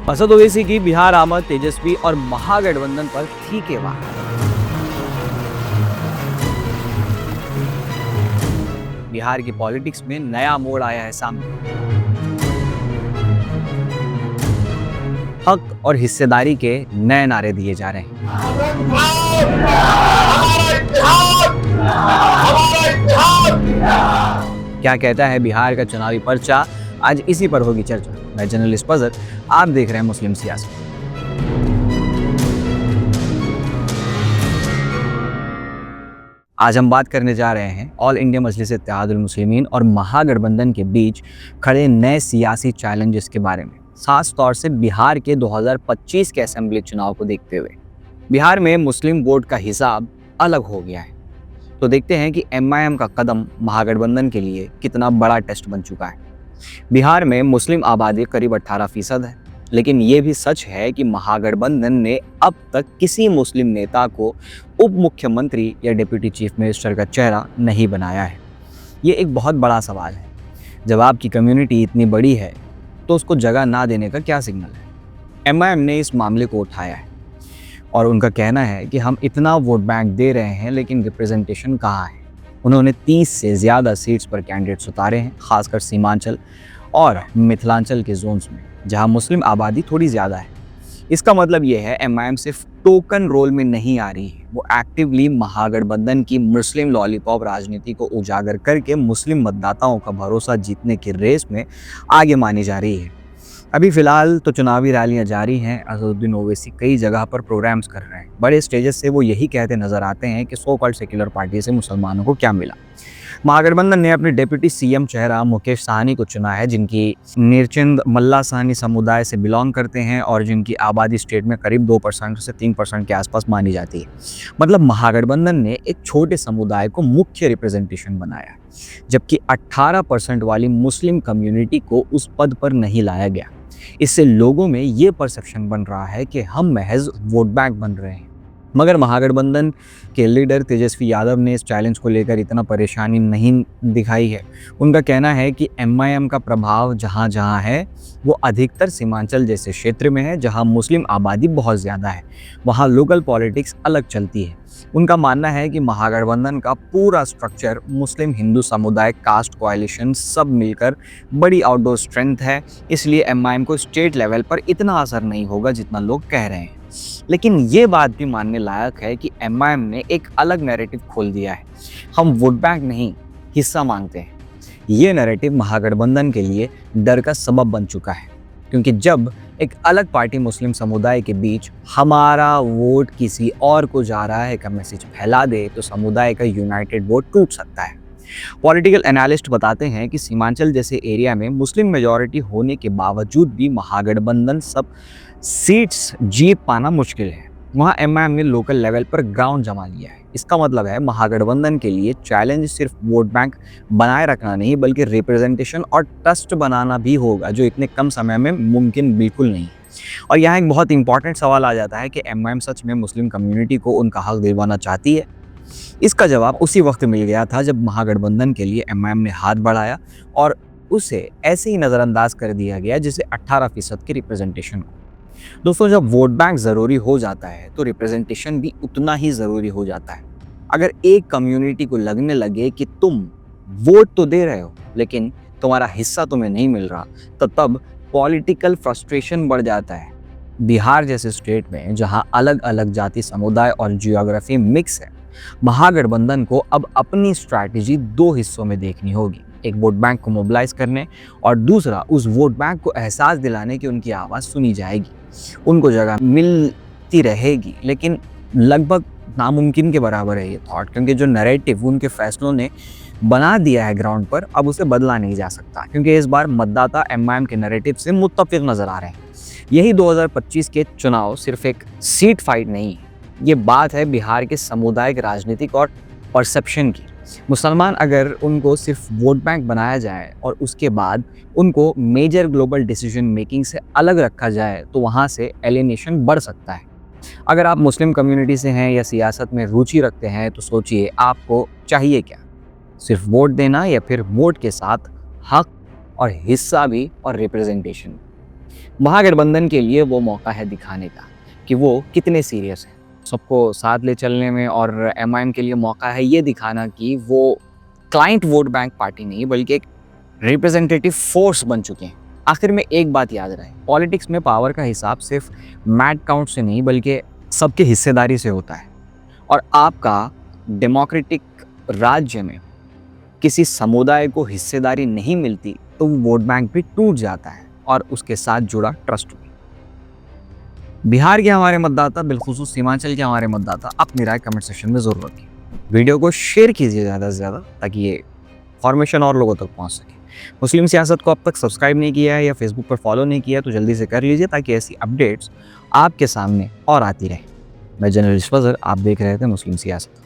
असद ओवैसी की बिहार आमद तेजस्वी और महागठबंधन पर थी के वार। बिहार की पॉलिटिक्स में नया मोड़ आया है सामने। हक और हिस्सेदारी के नए नारे दिए जा रहे हैं। क्या कहता है बिहार का चुनावी पर्चा, आज इसी पर होगी चर्चा। मैं जर्नलिस्ट फजर, आप देख रहे हैं मुस्लिम सियासत। आज हम बात करने जा रहे हैं ऑल इंडिया मजलिस इत्तेहादुल मुस्लिमीन और महागठबंधन के बीच खड़े नए सियासी चैलेंजेस के बारे में, खास तौर से बिहार के 2025 के असेंबली चुनाव को देखते हुए। बिहार में मुस्लिम वोट का हिसाब अलग हो गया है, तो देखते हैं कि एमआईएम का कदम महागठबंधन के लिए कितना बड़ा टेस्ट बन चुका है। बिहार में मुस्लिम आबादी करीब 18% है, लेकिन ये भी सच है कि महागठबंधन ने अब तक किसी मुस्लिम नेता को उप मुख्यमंत्री या डिप्टी चीफ मिनिस्टर का चेहरा नहीं बनाया है। ये एक बहुत बड़ा सवाल है। जब आपकी कम्युनिटी इतनी बड़ी है तो उसको जगह ना देने का क्या सिग्नल है? एमआईएम ने इस मामले को उठाया है और उनका कहना है कि हम इतना वोट बैंक दे रहे हैं, लेकिन रिप्रेजेंटेशन कहाँ है। उन्होंने 30 से ज़्यादा सीट्स पर कैंडिडेट्स उतारे हैं, खासकर सीमांचल और मिथिलांचल के जोन्स में, जहां मुस्लिम आबादी थोड़ी ज़्यादा है। इसका मतलब ये है एमआईएम सिर्फ टोकन रोल में नहीं आ रही है, वो एक्टिवली महागठबंधन की मुस्लिम लॉलीपॉप राजनीति को उजागर करके मुस्लिम मतदाताओं का भरोसा जीतने की रेस में आगे मानी जा रही है। अभी फिलहाल तो चुनावी रैलियां जारी हैं। असदुद्दीन ओवैसी कई जगह पर प्रोग्राम्स कर रहे हैं। बड़े स्टेजेस से वो यही कहते नजर आते हैं कि सो कॉल्ड सेक्युलर पार्टी से मुसलमानों को क्या मिला। महागठबंधन ने अपने डिप्टी सीएम चेहरा मुकेश साहनी को चुना है, जिनकी नीरचंद मल्ला साहनी समुदाय से बिलोंग करते हैं और जिनकी आबादी स्टेट में करीब 2% से 3% के आसपास मानी जाती है। मतलब महागठबंधन ने एक छोटे समुदाय को मुख्य रिप्रेजेंटेशन बनाया, जबकि 18% वाली मुस्लिम कम्युनिटी को उस पद पर नहीं लाया गया। इससे लोगों में ये परसेप्शन बन रहा है कि हम महज वोट बैंक बन रहे हैं। मगर महागठबंधन के लीडर तेजस्वी यादव ने इस चैलेंज को लेकर इतना परेशानी नहीं दिखाई है। उनका कहना है कि एमआईएम का प्रभाव जहाँ जहाँ है वो अधिकतर सीमांचल जैसे क्षेत्र में है, जहाँ मुस्लिम आबादी बहुत ज़्यादा है। वहाँ लोकल पॉलिटिक्स अलग चलती है। उनका मानना है कि महागठबंधन का पूरा स्ट्रक्चर मुस्लिम हिंदू समुदाय, कास्ट कोalition सब मिलकर बड़ी आउटडोर स्ट्रेंथ है, इसलिए एमआईएम को स्टेट लेवल पर इतना असर नहीं होगा जितना लोग कह रहे हैं। लेकिन ये बात भी मानने लायक है कि एमआईएम ने एक अलग नैरेटिव खोल दिया है। हम वोट बैंक नहीं, हिस्सा मांगते हैं। ये नैरेटिव महागठबंधन के लिए डर का सबब बन चुका है, क्योंकि जब एक अलग पार्टी मुस्लिम समुदाय के बीच हमारा वोट किसी और को जा रहा है का मैसेज फैला दे, तो समुदाय का यूनाइटेड वोट टूट सकता है। पॉलिटिकल एनालिस्ट बताते हैं कि सीमांचल जैसे एरिया में मुस्लिम मेजॉरिटी होने के बावजूद भी महागठबंधन सब सीट्स जीत पाना मुश्किल है। वहाँ एमआईएम ने लोकल लेवल पर ग्राउंड जमा लिया है। इसका मतलब है महागठबंधन के लिए चैलेंज सिर्फ वोट बैंक बनाए रखना नहीं, बल्कि रिप्रेजेंटेशन और ट्रस्ट बनाना भी होगा, जो इतने कम समय में मुमकिन बिल्कुल नहीं। और यहाँ एक बहुत इंपॉर्टेंट सवाल आ जाता है कि एमआईएम सच में मुस्लिम कम्युनिटी को उनका हक दिलवाना चाहती है? इसका जवाब उसी वक्त मिल गया था जब महागठबंधन के लिए एमआईएम ने हाथ बढ़ाया और उसे ऐसे ही नज़रअंदाज कर दिया गया जिसे 18% की रिप्रेजेंटेशन को। दोस्तों, जब वोट बैंक ज़रूरी हो जाता है तो रिप्रेजेंटेशन भी उतना ही ज़रूरी हो जाता है। अगर एक कम्युनिटी को लगने लगे कि तुम वोट तो दे रहे हो लेकिन तुम्हारा हिस्सा तुम्हें नहीं मिल रहा, तो तब पॉलिटिकल फ्रस्ट्रेशन बढ़ जाता है। बिहार जैसे स्टेट में जहां अलग अलग जाति, समुदाय और जियोग्राफी मिक्स है, महागठबंधन को अब अपनी स्ट्रैटेजी 2 हिस्सों में देखनी होगी। एक वोट बैंक को मोबिलाइज करने और दूसरा उस वोट बैंक को एहसास दिलाने की उनकी आवाज़ सुनी जाएगी, उनको जगह मिलती रहेगी। लेकिन लगभग नामुमकिन के बराबर है ये थॉट, क्योंकि जो नैरेटिव उनके फैसलों ने बना दिया है ग्राउंड पर, अब उसे बदला नहीं जा सकता, क्योंकि इस बार मतदाता एमआईएम के नैरेटिव से मुत्तफिक नजर आ रहे हैं। यही 2025 के चुनाव सिर्फ एक सीट फाइट नहीं है, ये बात है बिहार के सामुदायिक राजनीतिक और परसेप्शन की। मुसलमान अगर उनको सिर्फ वोट बैंक बनाया जाए और उसके बाद उनको मेजर ग्लोबल डिसीजन मेकिंग से अलग रखा जाए, तो वहाँ से एलिनेशन बढ़ सकता है। अगर आप मुस्लिम कम्युनिटी से हैं या सियासत में रुचि रखते हैं, तो सोचिए आपको चाहिए क्या? सिर्फ वोट देना या फिर वोट के साथ हक और हिस्सा भी और रिप्रेजेंटेशन? महागठबंधन के लिए वो मौका है दिखाने का कि वो कितने सीरियस हैं सबको साथ ले चलने में, और एमआईएम के लिए मौका है ये दिखाना कि वो क्लाइंट वोट बैंक पार्टी नहीं बल्कि एक रिप्रेजेंटेटिव फोर्स बन चुके हैं। आखिर में एक बात याद रहे, पॉलिटिक्स में पावर का हिसाब सिर्फ मैट काउंट से नहीं बल्कि सबके हिस्सेदारी से होता है। और आपका डेमोक्रेटिक राज्य में किसी समुदाय को हिस्सेदारी नहीं मिलती तो वो वोट बैंक भी टूट जाता है और उसके साथ जुड़ा ट्रस्ट भी। बिहार के हमारे मतदाता, बिलखुसूस सीमांचल के हमारे मतदाता, अपनी राय कमेंट सेक्शन में जरूर रखिए। वीडियो को शेयर कीजिए ज़्यादा से ज़्यादा ताकि ये फॉर्मेशन और लोगों तक पहुंच सके। मुस्लिम सियासत को अब तक सब्सक्राइब नहीं किया है या फेसबुक पर फॉलो नहीं किया तो जल्दी से कर लीजिए ताकि ऐसी अपडेट्स आपके सामने और आती रहे। मैं जर्नलिस्ट फजर, आप देख रहे थे मुस्लिम सियासत।